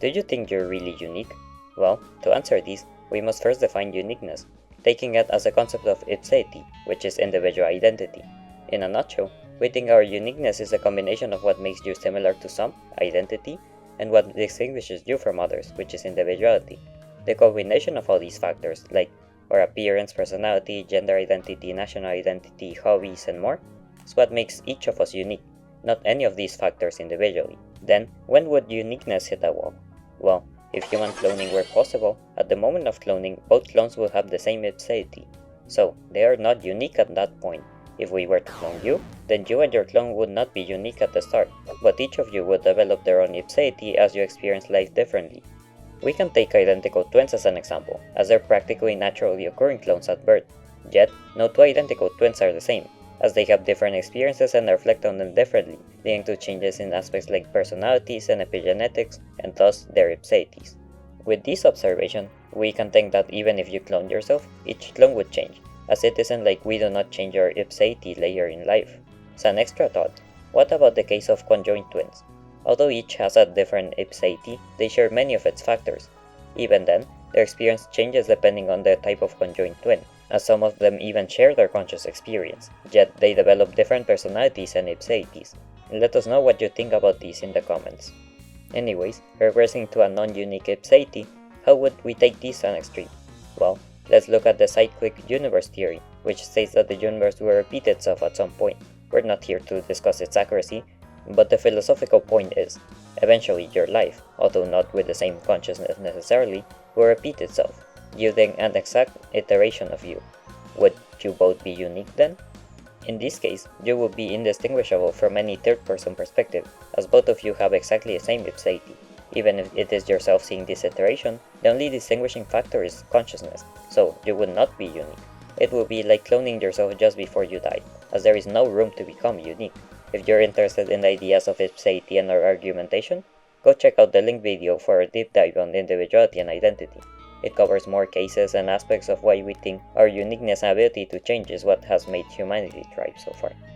Do you think you're really unique? Well, to answer this, we must first define uniqueness, taking it as a concept of ipseity, which is individual identity. In a nutshell, we think our uniqueness is a combination of what makes you similar to some, identity, and what distinguishes you from others, which is individuality. The combination of all these factors, like our appearance, personality, gender identity, national identity, hobbies, and more, is what makes each of us unique, not any of these factors individually. Then, when would uniqueness hit a wall? Well, if human cloning were possible, at the moment of cloning, both clones would have the same ipseity. So, they are not unique at that point. If we were to clone you, then you and your clone would not be unique at the start, but each of you would develop their own ipseity as you experience life differently. We can take identical twins as an example, as they're practically naturally occurring clones at birth. Yet, no two identical twins are the same, as they have different experiences and reflect on them differently, leading to changes in aspects like personalities and epigenetics, and thus their ipseities. With this observation, we can think that even if you clone yourself, each clone would change, as it isn't like we do not change our ipseity later in life. As an extra thought, what about the case of conjoined twins? Although each has a different ipseity, they share many of its factors. Even then, their experience changes depending on the type of conjoined twin, as some of them even share their conscious experience, yet they develop different personalities and ipseities. Let us know what you think about these in the comments. Anyways, regressing to a non-unique ipseity, how would we take this an extreme? Well, let's look at the cyclic universe theory, which states that the universe will repeat itself at some point. We're not here to discuss its accuracy, but the philosophical point is, eventually your life, although not with the same consciousness necessarily, will repeat itself, yielding an exact iteration of you. Would you both be unique then? In this case, you will be indistinguishable from any third-person perspective, as both of you have exactly the same ipseity. Even if it is yourself seeing this iteration, the only distinguishing factor is consciousness, so you would not be unique. It would be like cloning yourself just before you died, as there is no room to become unique. If you're interested in the ideas of ipseity and our argumentation, go check out the link video for a deep dive on individuality and identity. It covers more cases and aspects of why we think our uniqueness and ability to change is what has made humanity thrive so far.